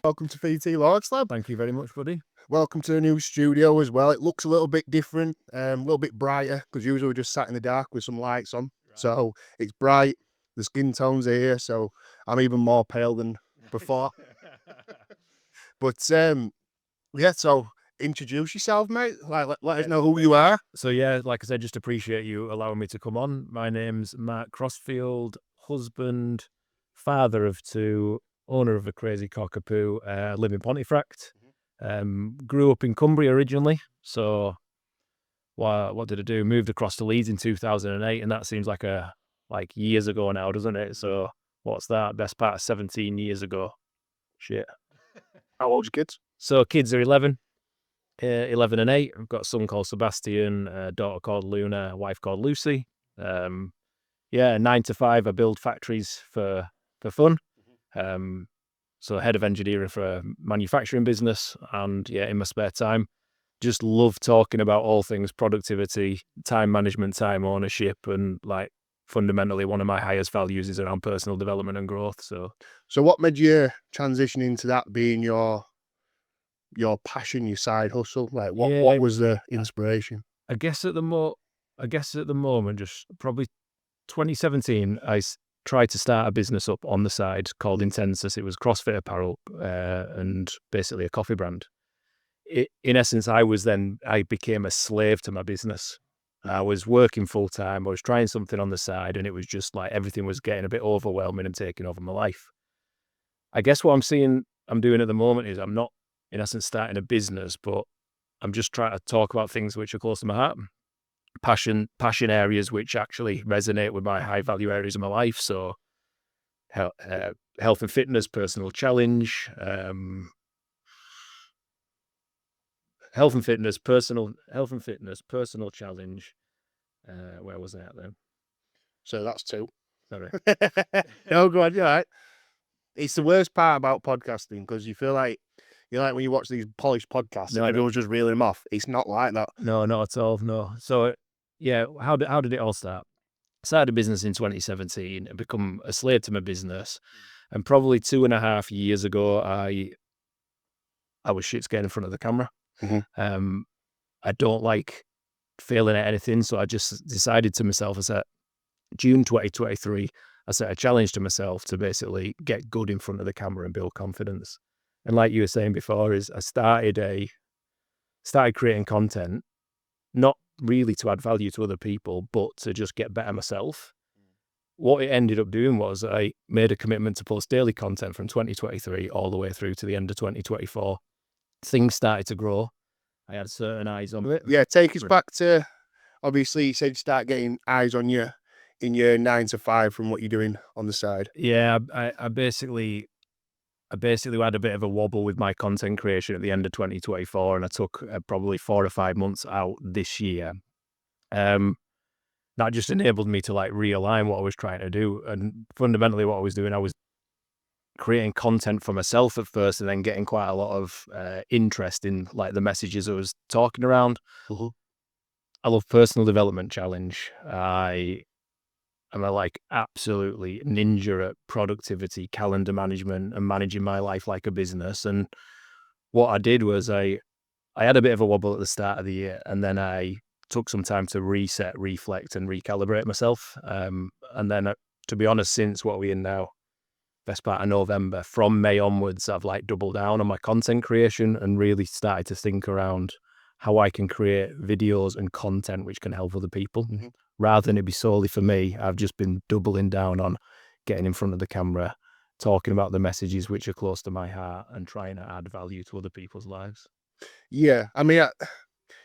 Welcome to VT Lords Lab. Thank you very much, buddy. Welcome to the new studio as well. It looks a little bit different, a little bit brighter, because usually we're just sat in the dark with some lights on. Right. So it's bright, the skin tones are here, so I'm even more pale than before. But yeah, so introduce yourself, mate. Like, let us know who you are. So yeah, like I said, just appreciate you allowing me to come on. My name's Marc Crossfield, husband, father of two, owner of a crazy cockapoo, live in Pontefract. Grew up in Cumbria originally, so what did I do? Moved across to Leeds in 2008, and that seems like years ago now, doesn't it? So what's that? Best part of 17 years ago. Shit. How old's your kids? So kids are 11 and 8. I've got a son called Sebastian, a daughter called Luna, a wife called Lucy. 9 to 5, I build factories for fun. So head of engineering for a manufacturing business, and in my spare time, just love talking about all things productivity, time management, time ownership, and fundamentally one of my highest values is around personal development and growth. So what made you transition into that being your passion, your side hustle? Like what was the inspiration? I guess at the moment, just probably 2017, I tried to start a business up on the side called Intensus. It was CrossFit apparel and basically a coffee brand. In essence, I became a slave to my business. I was working full time. I was trying something on the side, and it was just like everything was getting a bit overwhelming and taking over my life. I guess what I'm doing at the moment is I'm not, in essence, starting a business, but I'm just trying to talk about things which are close to my heart. Passion areas which actually resonate with my high value areas of my life. So health and fitness, personal challenge, personal challenge. Where was I at then? So that's 2. Sorry. No, go on, you're right. It's the worst part about podcasting, because you feel like, when you watch these polished podcasts, everyone's just reeling them off. It's not like that. No, not at all. No. So how did it all start? I started a business in 2017 and become a slave to my business. And probably 2.5 years ago, I was shit scared in front of the camera. Mm-hmm. I don't like failing at anything. So I just decided to myself, I said, June 2023, I set a challenge to myself to basically get good in front of the camera and build confidence. And like you were saying before, is I started creating content, not really to add value to other people, but to just get better myself. What it ended up doing was I made a commitment to post daily content from 2023 all the way through to the end of 2024. Things started to grow. I had certain eyes on it. Yeah, take us back to, obviously, you said you start getting eyes on you in your 9 to 5 from what you're doing on the side. Yeah, I basically had a bit of a wobble with my content creation at the end of 2024, and I took probably 4 or 5 months out this year. That just enabled me to realign what I was trying to do. And fundamentally what I was doing, I was creating content for myself at first, and then getting quite a lot of interest in the messages I was talking around. Mm-hmm. I love personal development challenge. I'm a absolutely ninja at productivity, calendar management, and managing my life like a business. And what I did was I had a bit of a wobble at the start of the year, and then I took some time to reset, reflect, and recalibrate myself. And then, to be honest, since what we're in now, best part of November, from May onwards, I've doubled down on my content creation and really started to think around how I can create videos and content which can help other people. Mm-hmm. Rather than it be solely for me, I've just been doubling down on getting in front of the camera, talking about the messages which are close to my heart, and trying to add value to other people's lives. Yeah, I mean,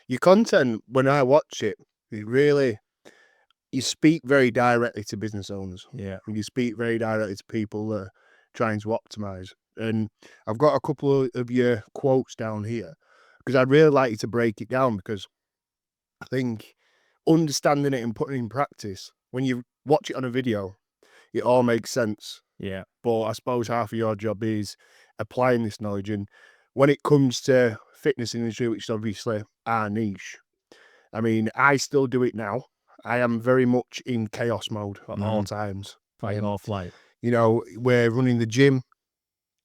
your content, when I watch it, you speak very directly to business owners. Yeah. And you speak very directly to people that are trying to optimize. And I've got a couple of your quotes down here, because I'd really like you to break it down, because I think understanding it and putting it in practice, when you watch it on a video, it all makes sense. Yeah. But I suppose half of your job is applying this knowledge. And when it comes to fitness industry, which is obviously our niche, I mean, I still do it now. I am very much in chaos mode at all times. Fight or flight. We're running the gym.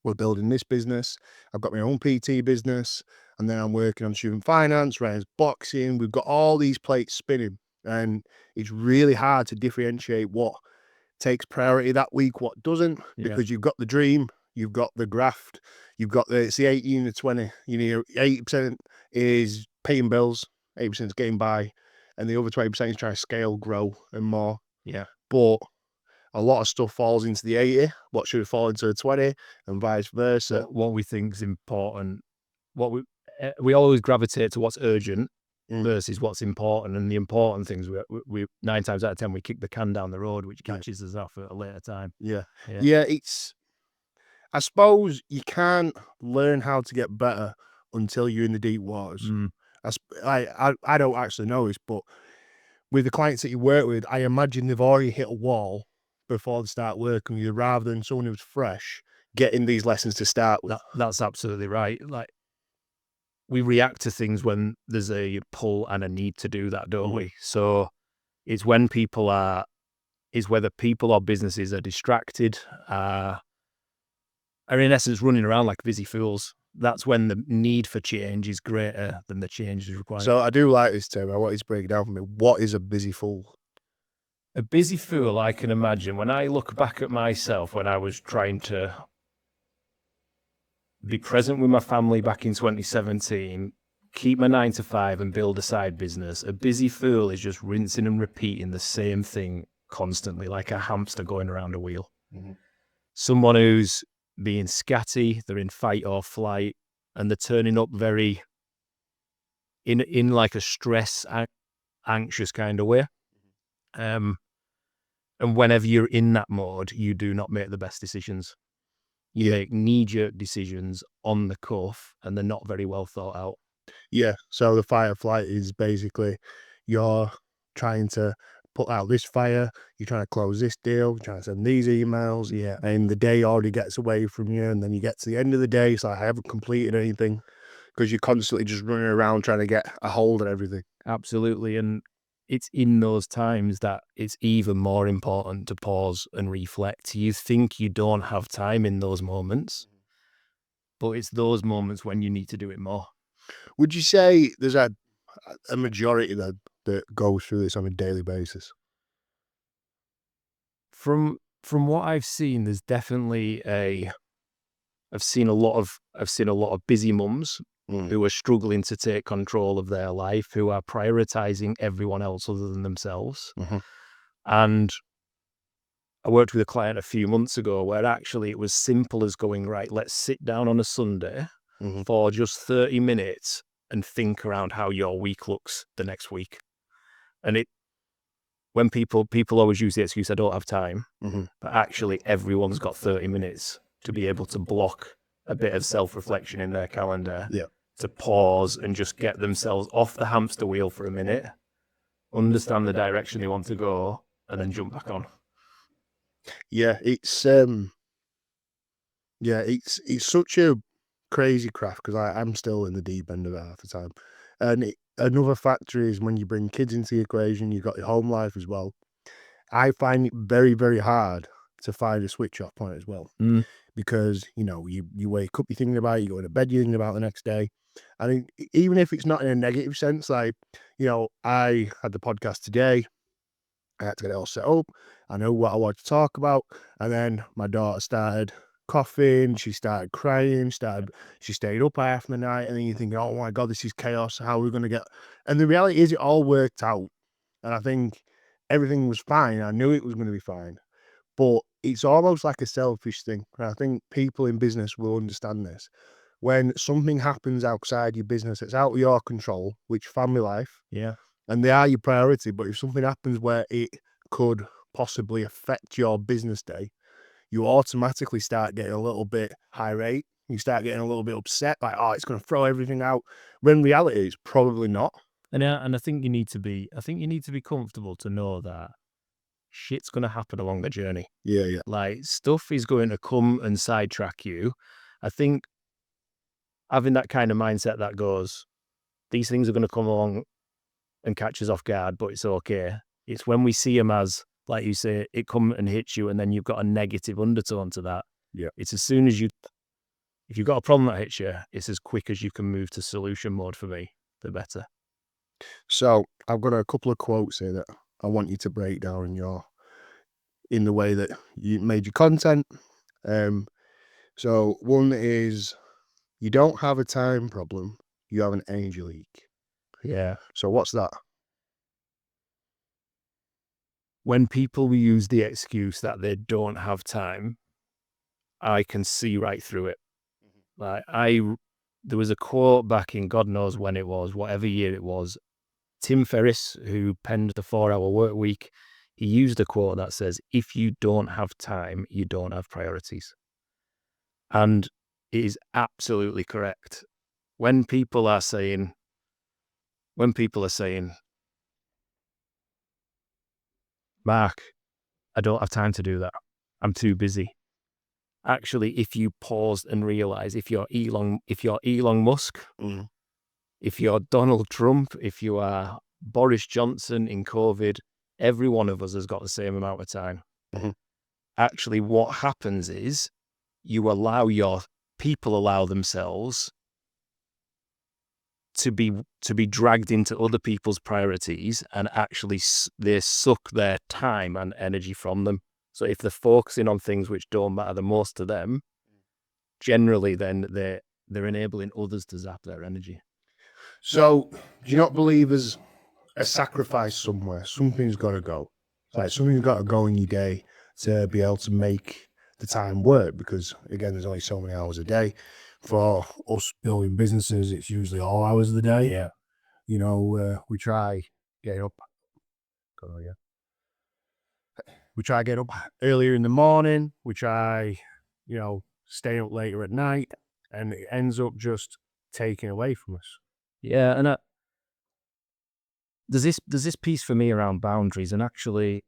we're building this business. I've got my own PT business, and then I'm working on student finance, Ryan's boxing. We've got all these plates spinning, and it's really hard to differentiate what takes priority that week, what doesn't, because you've got the dream, you've got the graft, you've got it's the 80 and the 20. You know, 80% is paying bills, 80% is getting by, and the other 20% is trying to scale, grow, and more. Yeah. But a lot of stuff falls into the 80, what should fall into the 20, and vice versa. What we think is important, what we always gravitate to what's urgent versus what's important, and the important things we 9 times out of 10 we kick the can down the road, which catches us off at a later time. Yeah, it's, I suppose you can't learn how to get better until you're in the deep waters. I don't actually know this, but with the clients that you work with, I imagine they've already hit a wall before they start working with you, rather than someone who's fresh getting these lessons to start with. That's absolutely right. Like, we react to things when there's a pull and a need to do that, don't we? So it's when whether people or businesses are distracted, are in essence running around like busy fools. That's when the need for change is greater than the change is required. So I do like this term. I want you to break it down for me. What is a busy fool? A busy fool, I can imagine, when I look back at myself when I was trying to be present with my family back in 2017, keep my 9 to 5 and build a side business. A busy fool is just rinsing and repeating the same thing constantly, like a hamster going around a wheel. Someone who's being scatty, they're in fight or flight, and they're turning up very in like a stress, anxious kind of way. And whenever you're in that mode, you do not make the best decisions. You make knee-jerk decisions on the cuff, and they're not very well thought out. Yeah, so the fight or flight is basically you're trying to put out this fire, you're trying to close this deal, you're trying to send these emails, and the day already gets away from you, and then you get to the end of the day, it's like, I haven't completed anything, because you're constantly just running around trying to get a hold of everything. Absolutely, and it's in those times that it's even more important to pause and reflect. You think you don't have time in those moments, but it's those moments when you need to do it more. Would you say there's a majority that goes through this on a daily basis? From what I've seen, there's definitely I've seen a lot of busy mums who are struggling to take control of their life, who are prioritizing everyone else other than themselves. And I worked with a client a few months ago where actually it was simple as going, right, let's sit down on a Sunday for just 30 minutes and think around how your week looks the next week. And when people always use the excuse, I don't have time, but actually everyone's got 30 minutes to be able to block a bit of self-reflection in their calendar, to pause and just get themselves off the hamster wheel for a minute, understand the direction they want to go, and then jump back on. Yeah, it's such a crazy craft, because I'm still in the deep end of it half the time. And another factor is when you bring kids into the equation, you've got your home life as well. I find it very, very hard to find a switch off point as well. Because, you wake up, you're thinking about it, you go to bed, you're thinking about the next day. I mean, even if it's not in a negative sense, like, I had the podcast today, I had to get it all set up, I know what I want to talk about, and then my daughter started coughing, she started crying, she stayed up half the night, and then you're thinking, oh my God, this is chaos, how are we going to get... And the reality is it all worked out, and I think everything was fine, I knew it was going to be fine, but it's almost like a selfish thing, and I think people in business will understand this. When something happens outside your business, it's out of your control, which family life, and they are your priority, but if something happens where it could possibly affect your business day, you automatically start getting a little bit irate. You start getting a little bit upset, like, oh, it's going to throw everything out. When in reality, it's probably not. And I think you need to be comfortable to know that shit's going to happen along the journey. Yeah. Like, stuff is going to come and sidetrack you. I think having that kind of mindset that goes, these things are going to come along and catch us off guard, but it's okay. It's when we see them as, like you say, it come and hits you, and then you've got a negative undertone to that. Yeah. It's as soon as you if you've got a problem that hits you, it's as quick as you can move to solution mode for me, the better. So I've got a couple of quotes here that I want you to break down in the way that you made your content. So one is, you don't have a time problem, you have an energy leak. Yeah. So what's that? When people use the excuse that they don't have time, I can see right through it. Like there was a quote back in God knows when it was, whatever year it was. Tim Ferriss, who penned the 4-Hour Work Week, he used a quote that says, "If you don't have time, you don't have priorities." And it is absolutely correct. When people are saying, "Mark, I don't have time to do that. I'm too busy." Actually, if you pause and realize, if you're Elon Musk, if you're Donald Trump, if you are Boris Johnson in COVID, every one of us has got the same amount of time. Actually, what happens is people allow themselves to be dragged into other people's priorities, and actually they suck their time and energy from them. So if they're focusing on things which don't matter the most to them, generally then they're enabling others to zap their energy. So do you not believe there's a sacrifice somewhere? Something's got to go. It's like something's got to go in your day to be able to make the time work, because again, there's only so many hours a day. For us building businesses, it's usually all hours of the day. Yeah. You know, we try get up. We try get up earlier in the morning. We try, stay up later at night, and it ends up just taking away from us. Yeah, and there's this piece for me around boundaries, and actually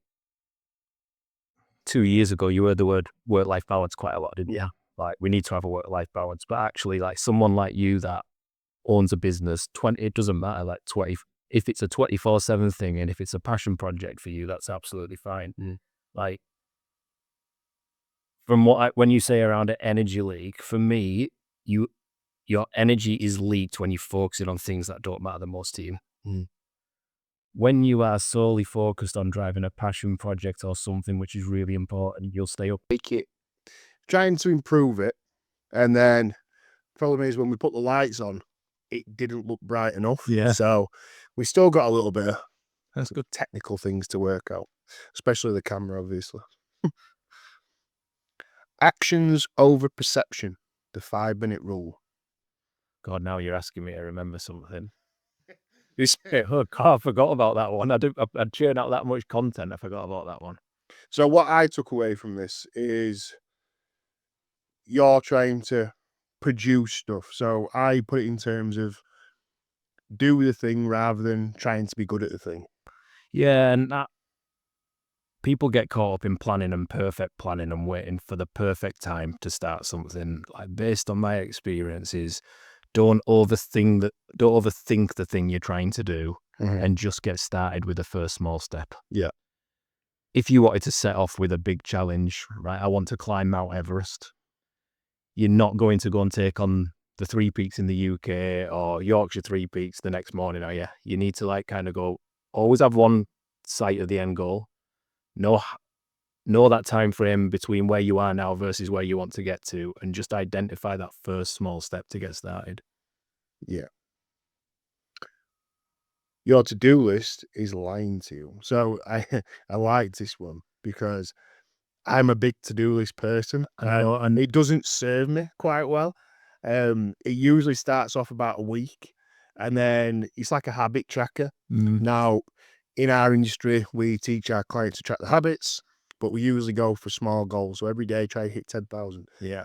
2 years ago you heard the word work-life balance quite a lot, didn't you? Like, we need to have a work-life balance, but actually, like, someone like you that owns a business, it doesn't matter, like, if it's a 24/7 thing, and if it's a passion project for you, that's absolutely fine. Like, from when you say around an energy leak, for me, your energy is leaked when you're focusing on things that don't matter the most to you. When you are solely focused on driving a passion project or something which is really important, you'll stay up. Make it, trying to improve it, and then problem is when we put the lights on, it didn't look bright enough. Yeah. So we still got a little bit of That's good. technical things to work out, especially the camera, obviously. Actions over perception, the 5-minute rule. God, now you're asking me to remember something. Oh God, I forgot about that one. I'd churn out that much content. I forgot about that one. So what I took away from this is you're trying to produce stuff. So I put it in terms of do the thing rather than trying to be good at the thing. Yeah, and that people get caught up in planning and perfect planning and waiting for the perfect time to start something. Like, based on my experiences, don't overthink the thing you're trying to do, and just get started with the first small step. Yeah. If you wanted to set off with a big challenge, right? I want to climb Mount Everest. You're not going to go and take on the 3 peaks in the UK or Yorkshire 3 peaks the next morning, are you? You need to kind of go, always have one sight of the end goal. Know that time frame between where you are now versus where you want to get to, and just identify that first small step to get started. Yeah. Your to-do list is lying to you. So I like this one because I'm a big to-do list person, and it doesn't serve me quite well. It usually starts off about a week, and then it's like a habit tracker. Now, in our industry, we teach our clients to track the habits, but we usually go for small goals. So every day, try to hit 10,000. Yeah.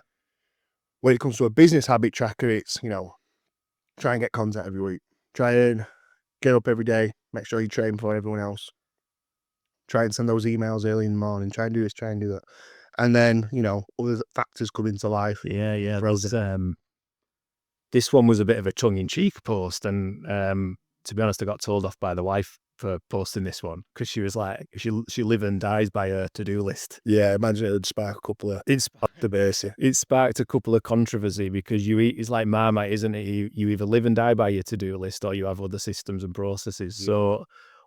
When it comes to a business habit tracker, it's, try and get content every week. Try and get up every day. Make sure you train before everyone else. Try and send those emails early in the morning. Try and do this, try and do that. And then, other factors come into life. Yeah. This one was a bit of a tongue-in-cheek post, and to be honest, I got told off by the wife for posting this one because she was like, she live and dies by her to-do list. Yeah, imagine it would spark a couple of debates. It sparked a couple of controversy because it's like Marmite, isn't it? You either live and die by your to-do list or you have other systems and processes. Yeah. So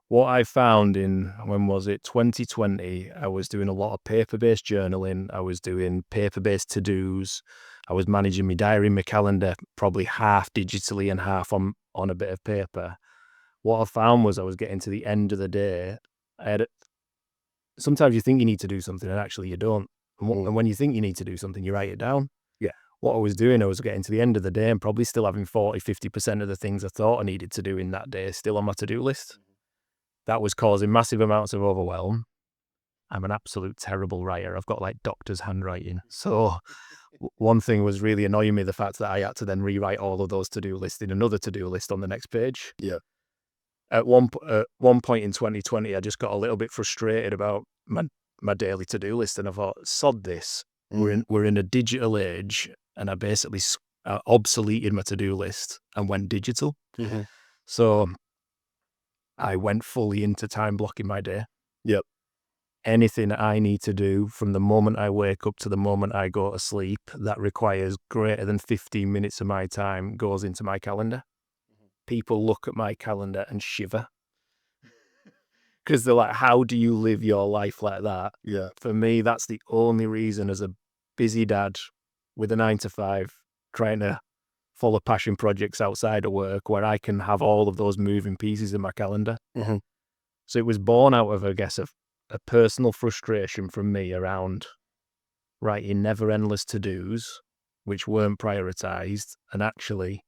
what I found when was it, 2020, I was doing a lot of paper-based journaling. I was doing paper-based to-dos. I was managing my diary, my calendar, probably half digitally and half on a bit of paper. What I found was I was getting to the end of the day. Sometimes you think you need to do something and actually you don't. And when you think you need to do something, you write it down. Yeah. What I was doing, I was getting to the end of the day and probably still having 40-50% of the things I thought I needed to do in that day still on my to-do list. That was causing massive amounts of overwhelm. I'm an absolute terrible writer. I've got like doctor's handwriting. So one thing was really annoying me, the fact that I had to then rewrite all of those to-do lists in another to-do list on the next page. Yeah. At one point in 2020, I just got a little bit frustrated about my daily to-do list, and I thought, sod this. We're in a digital age, and I basically obsoleted my to-do list and went digital. Mm-hmm. So I went fully into time blocking my day. Yep. Anything I need to do from the moment I wake up to the moment I go to sleep that requires greater than 15 minutes of my time goes into my calendar. People look at my calendar and shiver because they're like, how do you live your life like that? Yeah. For me, that's the only reason, as a busy dad with a 9-to-5 trying to follow passion projects outside of work, where I can have all of those moving pieces in my calendar. Mm-hmm. So it was born out of, I guess, a personal frustration from me around writing never endless to-dos, which weren't prioritized. And actually,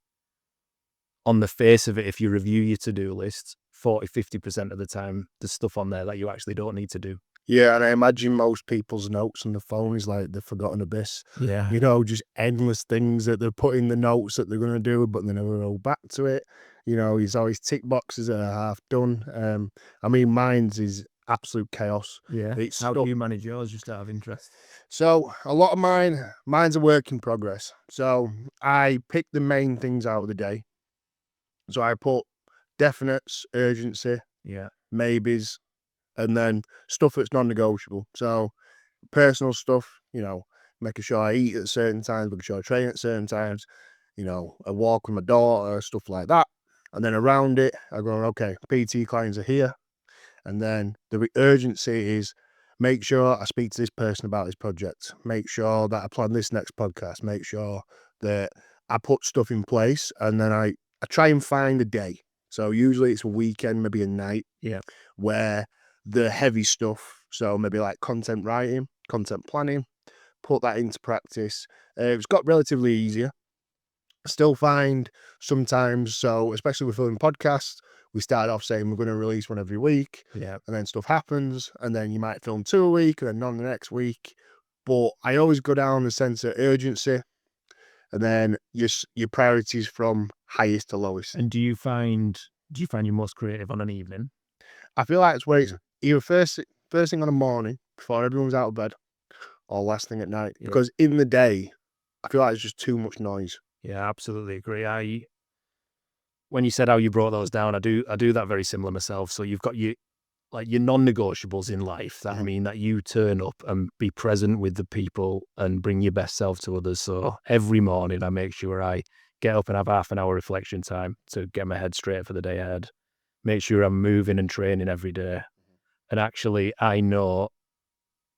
on the face of it, if you review your to-do list, 40-50% of the time, there's stuff on there that you actually don't need to do. Yeah, and I imagine most people's notes on the phone is like the forgotten abyss. Yeah. You know, just endless things that they're putting the notes that they're going to do, but they never go back to it. You know, he's always tick boxes that are half done. I mean, mine's is absolute chaos. Yeah. It's How stuff. do you manage yours, just out of interest? So a lot of mine's a work in progress. So I pick the main things out of the day. So I put definites, urgency, Yeah. maybes, and then stuff that's non-negotiable. So personal stuff, you know, making sure I eat at certain times, making sure I train at certain times, you know, a walk with my daughter, stuff like that. And then around it, I go, okay, PT clients are here. And then the urgency is make sure I speak to this person about this project, make sure that I plan this next podcast, make sure that I put stuff in place. And then I try and find a day. So usually it's a weekend, maybe a night, Yeah. where the heavy stuff, so maybe like content writing, content planning, put that into practice. It's got relatively easier. Still find sometimes, so especially with filming podcasts, we started off saying we're going to release one every week, Yeah. and then stuff happens, and then you might film 2 a week, and then none the next week. But I always go down the sense of urgency, and then your priorities from highest to lowest. And do you find you're most creative on an evening? I feel like it's where it's either first thing on the morning before everyone's out of bed, or last thing at night. Yeah. Because in the day, I feel like it's just too much noise. Yeah, absolutely agree. When you said how you brought those down, I do that very similar myself. So you've got your non-negotiables in life that mean that you turn up and be present with the people and bring your best self to others. So every morning I make sure I get up and have half an hour reflection time to get my head straight for the day ahead. Make sure I'm moving and training every day. And actually, I know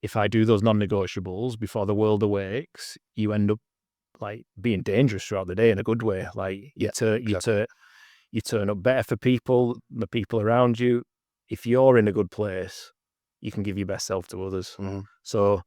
if I do those non-negotiables before the world awakes, you end up like being dangerous throughout the day in a good way. Like you turn up better for people, the people around you. If you're in a good place, you can give your best self to others. So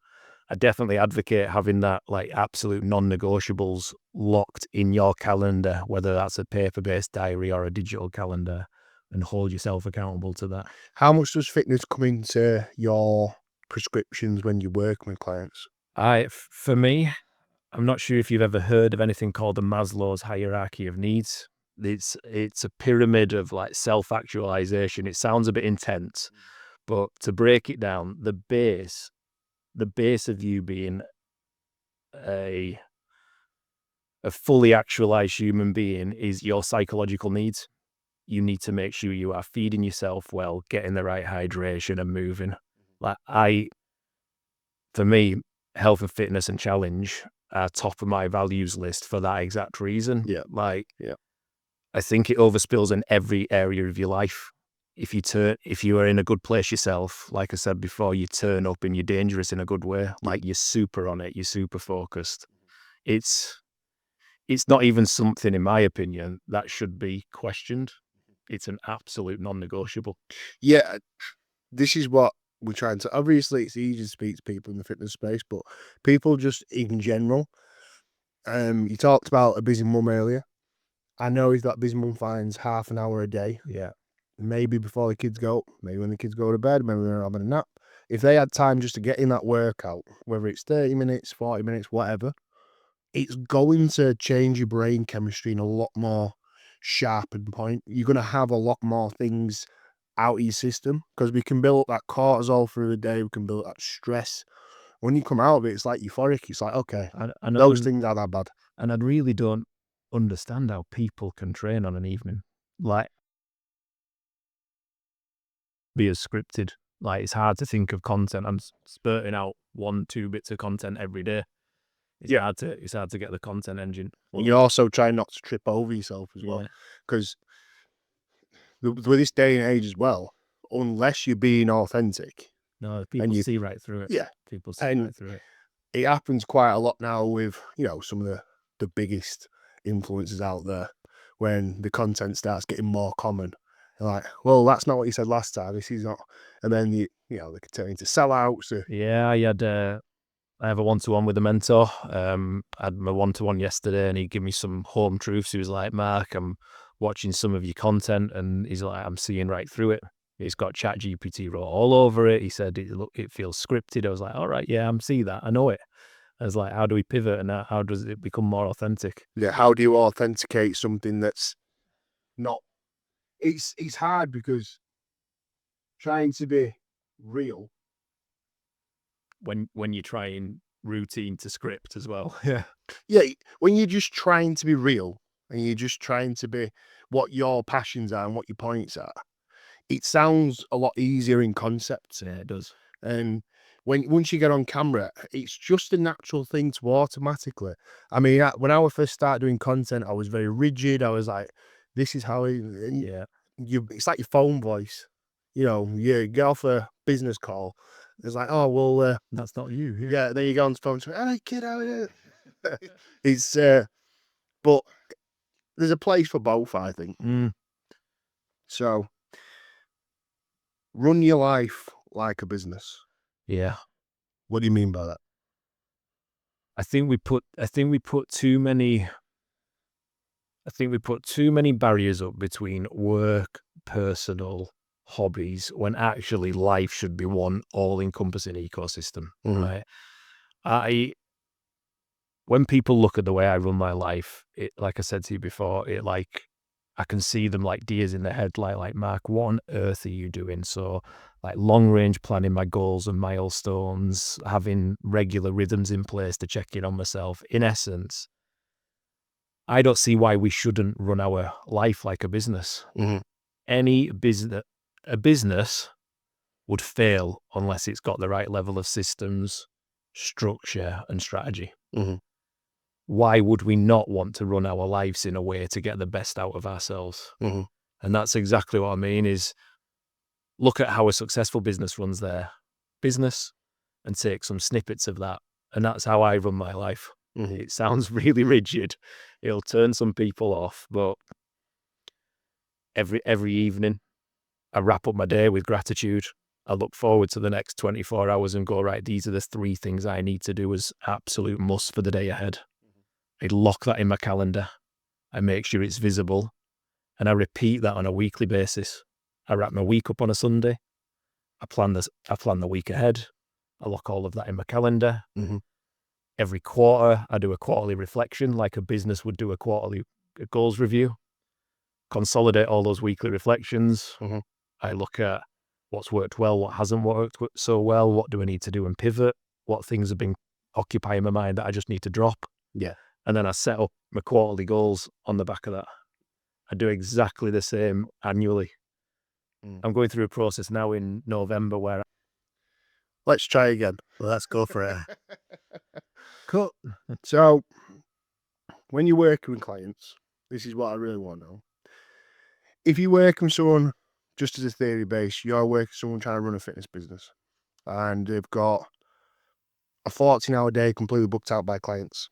I definitely advocate having that like absolute non-negotiables locked in your calendar, whether that's a paper-based diary or a digital calendar, and hold yourself accountable to that. How much does fitness come into your prescriptions when you're working with clients? For me, I'm not sure if you've ever heard of anything called the Maslow's hierarchy of needs. It's a pyramid of like self-actualization. It sounds a bit intense, but to break it down, the base of you being a fully actualized human being is your psychological needs. you need to make sure you are feeding yourself well, getting the right hydration and moving. For me, health and fitness and challenge are top of my values list for that exact reason. Yeah. I think it overspills in every area of your life. If you are in a good place yourself, like I said before, you turn up and you're dangerous in a good way. Like, you're super on it, you're super focused. It's not even something, in my opinion, that should be questioned. It's an absolute non-negotiable. Yeah, this is what we're trying to. Obviously, it's easy to speak to people in the fitness space, but people just in general. You talked about a busy mum earlier. I know if that busy mum finds half an hour a day, maybe before the kids go, maybe when the kids go to bed, maybe when they're having a nap. If they had time just to get in that workout, whether it's 30 minutes, 40 minutes, whatever, it's going to change your brain chemistry in a lot more sharpened point. You're going to have a lot more things out of your system because we can build up that cortisol through the day. We can build up that stress. When you come out of it, it's like euphoric. It's like, okay, those things are that bad. And I really don't understand how people can train on an evening. Like, be as scripted. Like, it's hard to think of content. I'm spurting out 1-2 bits of content every day. It's hard to get the content engine. And you're also trying not to trip over yourself as well. Because with this day and age as well, unless you're being authentic. No, people see right through it. Yeah. People see right through it. It happens quite a lot now with, some of the biggest influencers out there when the content starts getting more common. They're like, well, that's not what you said last time. This is not. And then, they can turn into sellouts. Yeah, I have a one-to-one with a mentor. I had my one-to-one yesterday and he gave me some home truths. He was like, Mark, I'm watching some of your content and he's like, I'm seeing right through it. It's got ChatGPT wrote all over it. He said, it feels scripted. I was like, all right, yeah, I'm seeing that. I know it. I was like, how do we pivot and how does it become more authentic? Yeah, how do you authenticate something that's not... It's hard because trying to be real... When you're trying routine to script as well. Yeah, when you're just trying to be real and you're just trying to be what your passions are and what your points are, it sounds a lot easier in concept. Yeah, it does. And once you get on camera, it's just a natural thing to automatically. I mean, when I first started doing content, I was very rigid. I was like, this is how it's like your phone voice. You get off a business call. It's like, oh, well, that's not you. Yeah, then you go on the phone to, hey, kid, how are you? It's, but there's a place for both, I think. So, run your life like a business. Yeah. What do you mean by that? I think we put too many barriers up between work, personal, hobbies, when actually life should be one all-encompassing ecosystem, right? When people look at the way I run my life, it, like I said to you before, I can see them like deers in the headlight, like, Mark, what on earth are you doing? So, like, long-range planning my goals and milestones, having regular rhythms in place to check in on myself. In essence, I don't see why we shouldn't run our life like a business. A business would fail unless it's got the right level of systems, structure, and strategy. Why would we not want to run our lives in a way to get the best out of ourselves? And that's exactly what I mean is, look at how a successful business runs their business and take some snippets of that. And that's how I run my life. It sounds really rigid. It'll turn some people off, but every evening I wrap up my day with gratitude. I look forward to the next 24 hours and go, right, these are the 3 things I need to do as absolute must for the day ahead. I lock that in my calendar. I make sure it's visible. And I repeat that on a weekly basis. I wrap my week up on a Sunday. I plan the week ahead. I lock all of that in my calendar. Every quarter, I do a quarterly reflection, like a business would do a quarterly goals review. Consolidate all those weekly reflections. I look at what's worked well, what hasn't worked so well, what do I need to do and pivot, what things have been occupying my mind that I just need to drop. And then I set up my quarterly goals on the back of that. I do exactly the same annually. Mm. I'm going through a process now in November where Let's try again. Let's go for it. Cool. So, when you're working with clients, this is what I really want to know. If you work with someone, just as a theory base, you're working with someone trying to run a fitness business, and they've got a 14-hour day completely booked out by clients.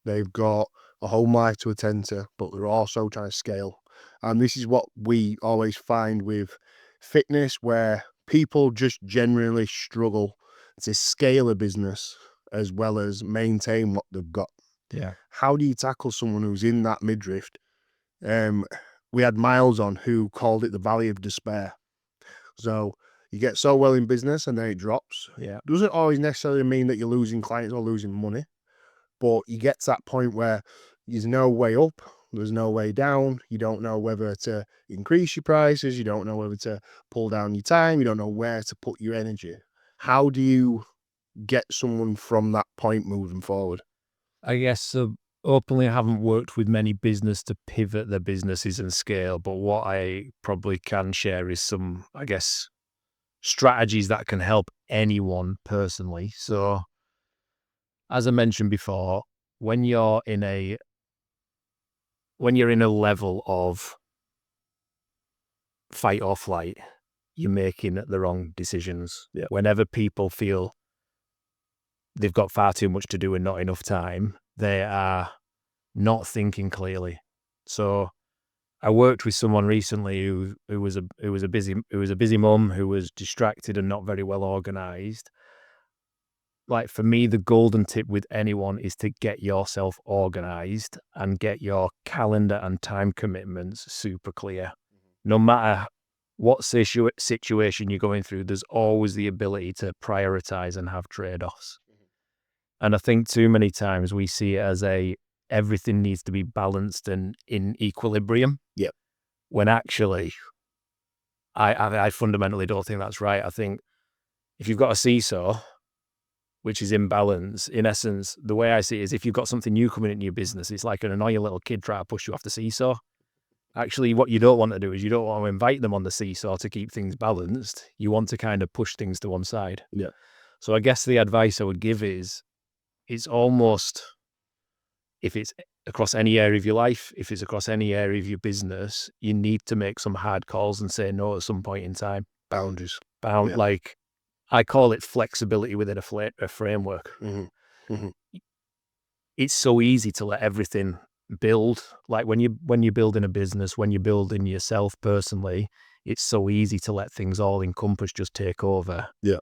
They've got a home life to attend to, but they're also trying to scale. And this is what we always find with fitness, where people just generally struggle to scale a business as well as maintain what they've got. yeah, How do you tackle someone who's in that midriff? We had Miles on who called it the valley of despair. So you get so well in business and then it drops. yeah, Doesn't always necessarily mean that you're losing clients or losing money, but you get to that point where there's no way up, there's no way down. You don't know whether to increase your prices, you don't know whether to pull down your time, you don't know where to put your energy. How do you get someone from that point moving forward? I guess openly I haven't worked with many business to pivot their businesses and scale, but what I probably can share is some, I guess, strategies that can help anyone personally. So, as I mentioned before, when you're in a level of fight or flight, you're making the wrong decisions. Yeah. Whenever people feel they've got far too much to do and not enough time, they are not thinking clearly. So I worked with someone recently who was a busy mum who was distracted and not very well organized. Like, for me, the golden tip with anyone is to get yourself organized and get your calendar and time commitments super clear. No matter what situation you're going through, there's always the ability to prioritize and have trade-offs. And I think too many times we see it as everything needs to be balanced and in equilibrium. Yep. When actually, I fundamentally don't think that's right. I think if you've got a seesaw, which is in balance, in essence, the way I see it is if you've got something new coming into your business, it's like an annoying little kid trying to push you off the seesaw. Actually, what you don't want to do is you don't want to invite them on the seesaw to keep things balanced. You want to kind of push things to one side. Yeah. So I guess the advice I would give is, it's almost, if it's across any area of your life, if it's across any area of your business, you need to make some hard calls and say no at some point in time. Boundaries. Yeah. Like, I call it flexibility within a framework. Mm-hmm. Mm-hmm. It's so easy to let everything build. Like, when you're building a business, when you're building yourself personally, it's so easy to let things all encompass just take over. Yeah.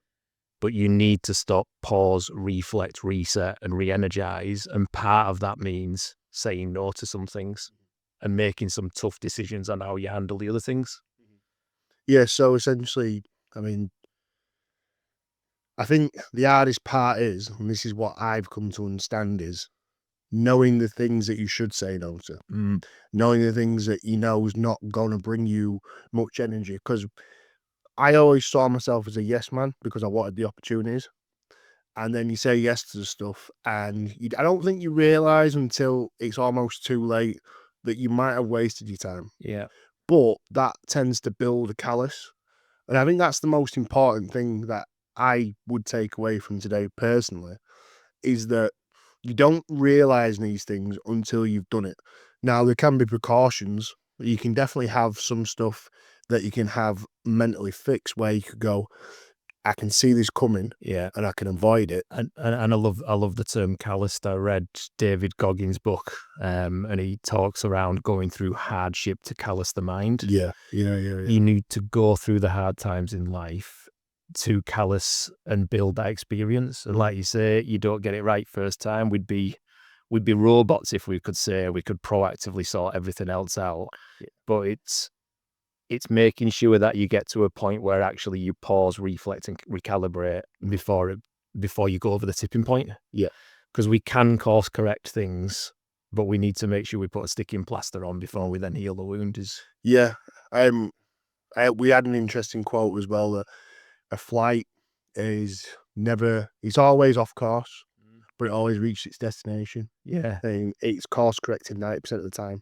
But you need to stop, pause, reflect, reset, and re-energize. And part of that means saying no to some things and making some tough decisions on how you handle the other things. Yeah. So essentially, I mean, I think the hardest part is, and this is what I've come to understand, is knowing the things that you should say no to, knowing the things that you know is not going to bring you much energy. Because I always saw myself as a yes man because I wanted the opportunities. And then you say yes to the stuff, and I don't think you realize until it's almost too late that you might have wasted your time. Yeah. But that tends to build a callus. And I think that's the most important thing that I would take away from today personally, is that you don't realize these things until you've done it. Now, there can be precautions. You can definitely have some stuff that you can have mentally fixed where you could go, I can see this coming, Yeah. and I can avoid it. And I love the term calloused. I read David Goggins' book, and he talks around going through hardship to callous the mind. Yeah. You need to go through the hard times in life to callous and build that experience. And like you say, you don't get it right first time. We'd be robots if we could say we could proactively sort everything else out. But it's making sure that you get to a point where actually you pause, reflect, and recalibrate before you go over the tipping point. Yeah. Because we can course correct things, but we need to make sure we put a sticking plaster on before we then heal the wound. Yeah. We had an interesting quote as well, that a flight is it's always off course, but it always reaches its destination. Yeah. It's course corrected 90% of the time.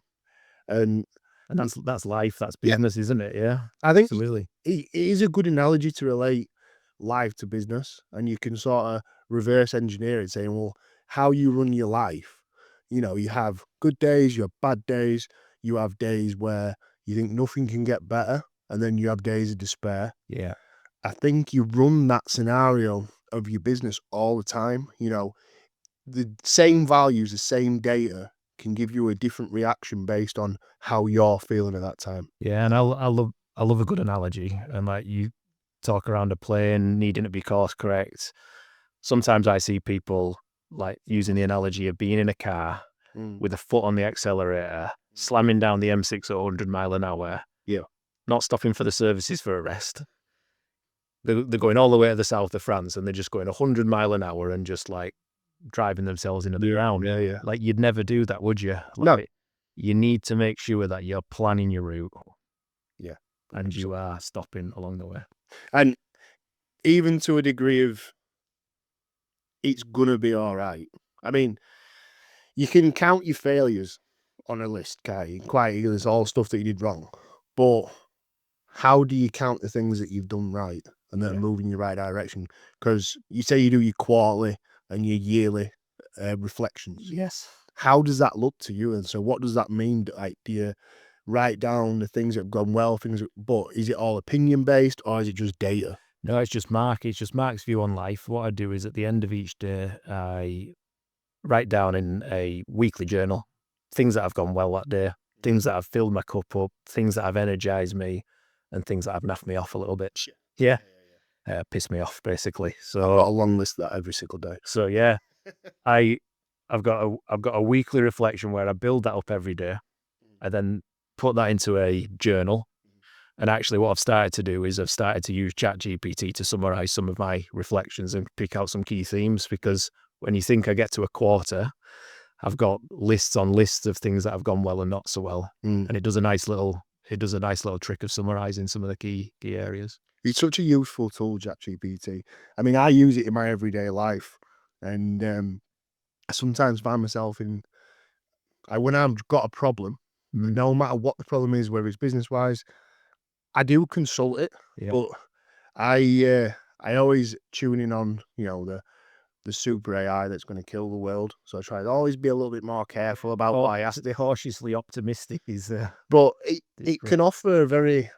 And And that's life, that's business, isn't it? Yeah, I think absolutely. it is a good analogy to relate life to business, and you can sort of reverse engineer it, saying, well, how you run your life. You have good days, you have bad days, you have days where you think nothing can get better, and then you have days of despair. Yeah. I think you run that scenario of your business all the time. The same values, the same data can give you a different reaction based on how you're feeling at that time. Yeah, and I love a good analogy. And like you talk around a plane needing to be course correct. Sometimes I see people like using the analogy of being in a car Mm. with a foot on the accelerator, slamming down the M6 at 100 mile an hour, Yeah. not stopping for the services for a rest. They're going all the way to the south of France and they're just going 100 mile an hour and just like driving themselves into the ground. Yeah, yeah. Like you'd never do that, would you? No. Like, you need to make sure that you're planning your route Yeah. and 100%. you are stopping along the way. And even to a degree of it's gonna be all right. I mean, you can count your failures on a list, can't you? Quite easily, it's all stuff that you did wrong. But how do you count the things that you've done right and that are Yeah. moving in the right direction? Because you say you do your quarterly and your yearly reflections. Yes. How does that look to you? And so, what does that mean? Like, do you write down the things that have gone well, but is it all opinion based or is it just data? No, it's just Mark. It's just Mark's view on life. What I do is at the end of each day, I write down in a weekly journal things that have gone well that day, things that have filled my cup up, things that have energized me, and things that have naffed me off a little bit. Yeah, pissed me off basically. I've got a So, long list of that every single day. so yeah, I I've got a weekly reflection where I build that up every day. I then put that into a journal. And actually, what I've started to do is I've started to use ChatGPT to summarize some of my reflections and pick out some key themes. Because when you think I get to a quarter, I've got lists on lists of things that have gone well and not so well, Mm. and it does a nice little trick of summarizing some of the key areas. It's such a useful tool, ChatGPT. I mean, I use it in my everyday life, and I sometimes find myself when I've got a problem, no matter what the problem is, whether it's business wise, I do consult it, Yeah. but I always tune in on the super AI that's going to kill the world. So I try to always be a little bit more careful about what I ask. The cautiously optimistic is But it different. can offer a very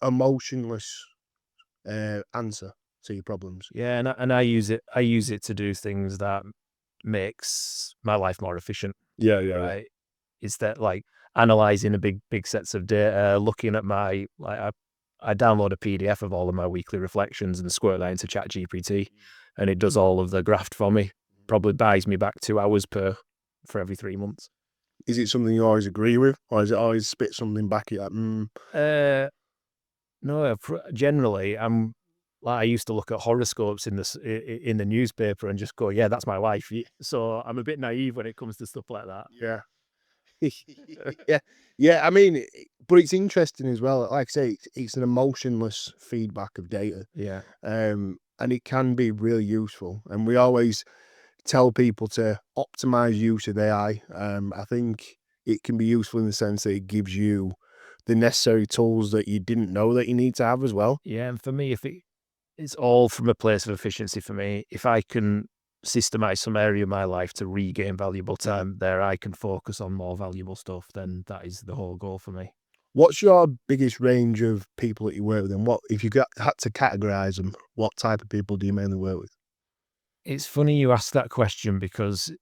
emotionless answer to your problems. Yeah, and I use it. I use it to do things that makes my life more efficient. Yeah. Right? Is that like analyzing a big sets of data, looking at I download a PDF of all of my weekly reflections and squirt that into ChatGPT, and it does all of the graft for me. Probably buys me back 2 hours for every 3 months. Is it something you always agree with, or is it always spit something back at you like, No, generally, I used to look at horoscopes in the newspaper and just go, yeah, that's my life. So I'm a bit naive when it comes to stuff like that. yeah. Yeah, yeah. I mean, but it's interesting as well. Like I say, it's an emotionless feedback of data, Yeah. and it can be really useful. And we always tell people to optimize use of AI. I think it can be useful in the sense that it gives you the necessary tools that you didn't know that you need to have as well. Yeah, and for me, it's all from a place of efficiency for me. If I can systemize some area of my life to regain valuable time there, I can focus on more valuable stuff, then that is the whole goal for me. What's your biggest range of people that you work with, and what if you had to categorize them? What type of people do you mainly work with? It's funny you asked that question because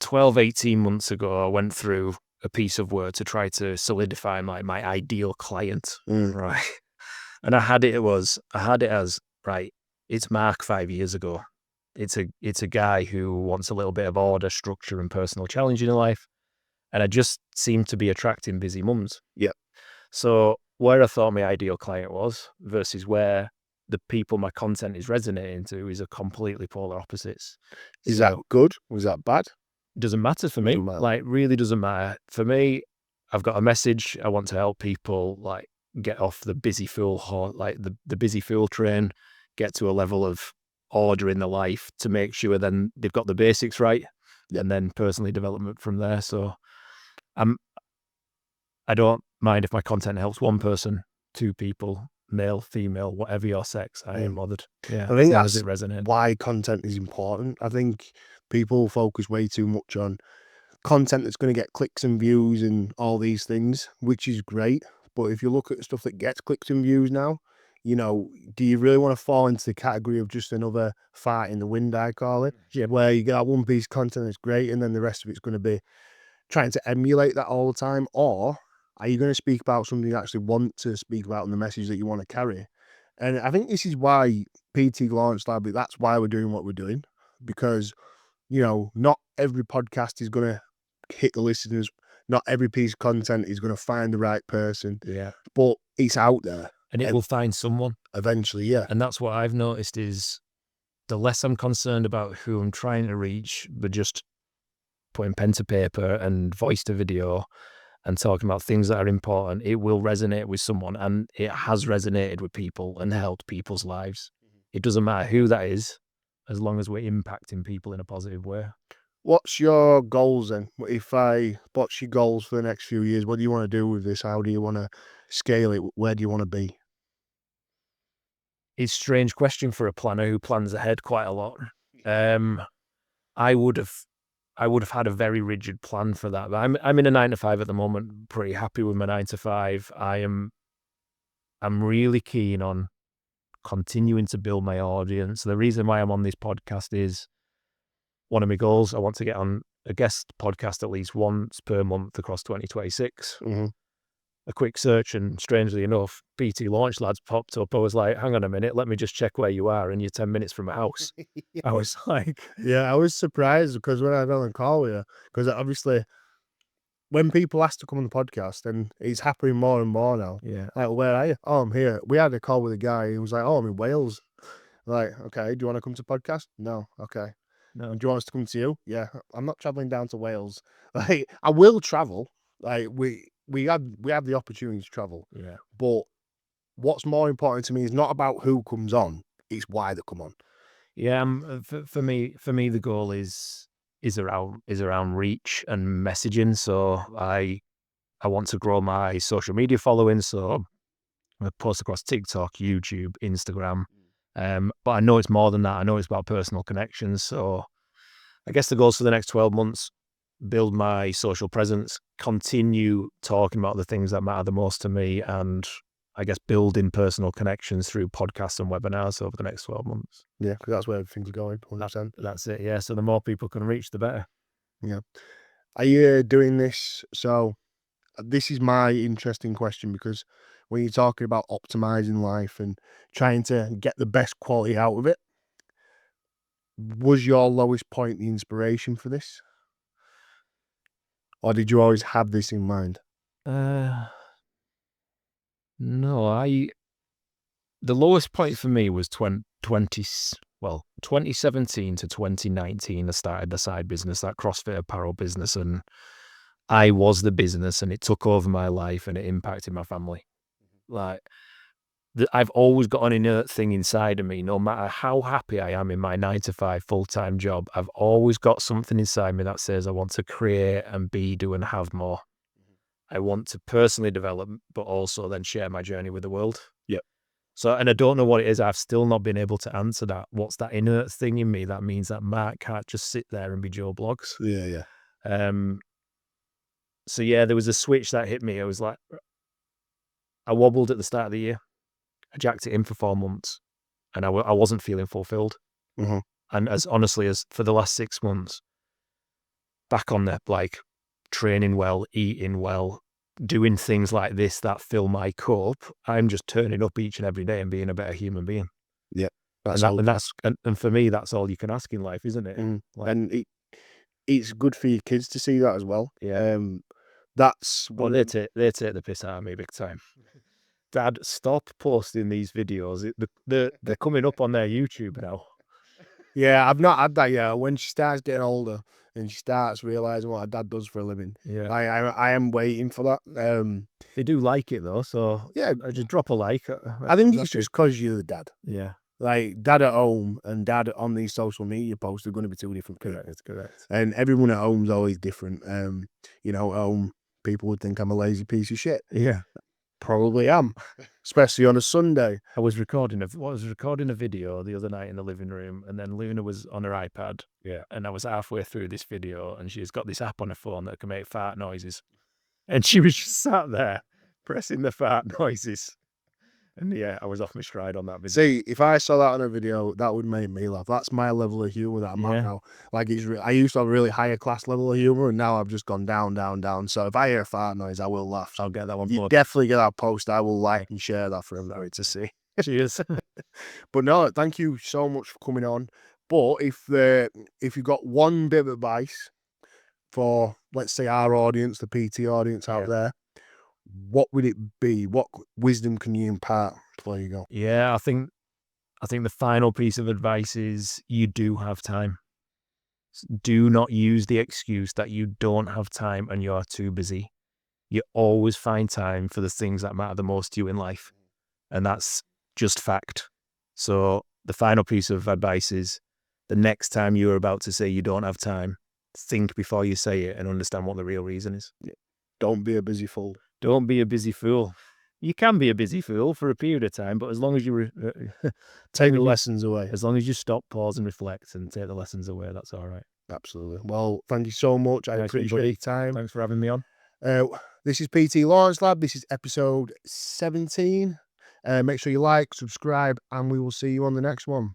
12, 18 months ago, I went through a piece of work to try to solidify my ideal client, right? And I had it as, right, it's Mark 5 years ago. It's a guy who wants a little bit of order, structure, and personal challenge in life. And I just seemed to be attracting busy mums. Yeah. So where I thought my ideal client was versus where the people my content is resonating to is a completely polar opposites. Is that good? Was that bad? Doesn't matter for me. Doesn't matter. Like, really doesn't matter. For me, I've got a message. I want to help people like get off the busy fool the busy fool train, get to a level of order in their life to make sure then they've got the basics right, and then personally development from there. So I don't mind if my content helps one person, 2 people, male, female, whatever your sex. I ain't bothered. Yeah, I think as long as that's it resonates. why content is important. I think people focus way too much on content that's going to get clicks and views and all these things, which is great. But if you look at stuff that gets clicks and views now, you know, do you really want to fall into the category of just another fart in the wind, I call it, Yeah. where you get one piece of content that's great and then the rest of it's going to be trying to emulate that all the time? Or are you going to speak about something you actually want to speak about and the message that you want to carry? And I think this is why PT Launch Lab, that's why we're doing what we're doing, because, you know, not every podcast is going to hit the listeners. Not every piece of content is going to find the right person. Yeah. But it's out there. And it will find someone. Eventually, yeah. And that's what I've noticed is the less I'm concerned about who I'm trying to reach, but just putting pen to paper and voice to video and talking about things that are important, it will resonate with someone, and it has resonated with people and helped people's lives. It doesn't matter who that is, as long as we're impacting people in a positive way. What's your goals then? What's your goals for the next few years? What do you want to do with this? How do you want to scale it? Where do you want to be? It's a strange question for a planner who plans ahead quite a lot. I would have had a very rigid plan for that. But I'm in a 9 to 5 at the moment, pretty happy with my 9 to 5. I'm really keen on continuing to build my audience. The reason why I'm on this podcast is one of my goals. I want to get on a guest podcast at least once per month across 2026. A quick search, and strangely enough, PT Launch Lads popped up. I was like, hang on a minute, let me just check where you are, and you're 10 minutes from my house. I was like... Yeah, I was surprised because when I got on a call with you, because obviously when people ask to come on the podcast, and it's happening more and more now. Yeah. Like, where are you? Oh, I'm here. We had a call with a guy. He was like, oh, I'm in Wales. Like, okay, do you want to come to podcast? No. Okay. No. Do you want us to come to you? Yeah. I'm not traveling down to Wales. Like, I will travel. Like, we have the opportunity to travel. Yeah. But what's more important to me is not about who comes on, it's why they come on. Yeah, for me, the goal is around reach and messaging. So I want to grow my social media following. So I post across TikTok, YouTube, Instagram. But I know it's more than that. I know it's about personal connections. So I guess the goals for the next 12 months: build my social presence, continue talking about the things that matter the most to me, and I guess building personal connections through podcasts and webinars over the next 12 months. Yeah, because that's where everything's going, 100%. That's it, yeah. So the more people can reach, the better. Yeah. Are you doing this? So this is my interesting question, because when you're talking about optimizing life and trying to get the best quality out of it, was your lowest point the inspiration for this? Or did you always have this in mind? No, the lowest point for me was 2017 to 2019. I started the side business, that CrossFit apparel business, and I was the business, and it took over my life and it impacted my family. Like, I've always got an inert thing inside of me. No matter how happy I am in my 9 to 5 full-time job, I've always got something inside me that says I want to create and be, do, and have more. I want to personally develop, but also then share my journey with the world. Yep. So, and I don't know what it is. I've still not been able to answer that. What's that inert thing in me that means that Mark can't just sit there and be Joe Blogs? Yeah. So yeah, there was a switch that hit me. I was like, I wobbled at the start of the year. I jacked it in for 4 months, and I wasn't feeling fulfilled. And as honestly as for the last 6 months, back on the, like, training well, eating well, doing things like this that fill my cup, I'm just turning up each and every day and being a better human being. Yeah. And for me, that's all you can ask in life, isn't it? And it's good for your kids to see that as well. Yeah. That's Well, they take the piss out of me big time. Dad, stop posting these videos. They're coming up on their YouTube now. Yeah, I've not had that yet. When she starts getting older and she starts realizing what her dad does for a living, Yeah, I am waiting for that. they do like it though, so Yeah, I just drop a like. I think it's just because you're the dad. Yeah, Like, dad at home and dad on these social media posts are going to be two different people. correct. And everyone at home's always different. You know, at home, people would think I'm a lazy piece of shit. Yeah. Probably am, especially on a Sunday. I was recording a video the other night in the living room, and then Luna was on her iPad. Yeah. And I was halfway through this video, and she's got this app on her phone that can make fart noises. And she was just sat there pressing the fart noises. And yeah, I was off my stride on that video. See, if I saw that on a video, that would make me laugh. That's my level of humor that I'm at Yeah. now. Like I used to have a really higher class level of humor, and now I've just gone down, down, down. So if I hear a fart noise, I will laugh. I'll get that one. You definitely get that post. I will like and share that for everybody to see. Cheers. But no, thank you so much for coming on. But if you've got one bit of advice for, let's say, our audience, the PT audience out there, what would it be? What wisdom can you impart before you go? Yeah, I think the final piece of advice is you do have time. Do not use the excuse that you don't have time and you're too busy. You always find time for the things that matter the most to you in life. And that's just fact. So the final piece of advice is the next time you're about to say you don't have time, think before you say it and understand what the real reason is. Don't be a busy fool. Don't be a busy fool. You can be a busy fool for a period of time, but as long as you take the lessons away, as long as you stop, pause, and reflect, and take the lessons away, that's all right. Absolutely. Well, thank you so much. I appreciate your time. Thanks for having me on. This is PT Lawrence Lab. This is episode 17. Make sure you like, subscribe, and we will see you on the next one.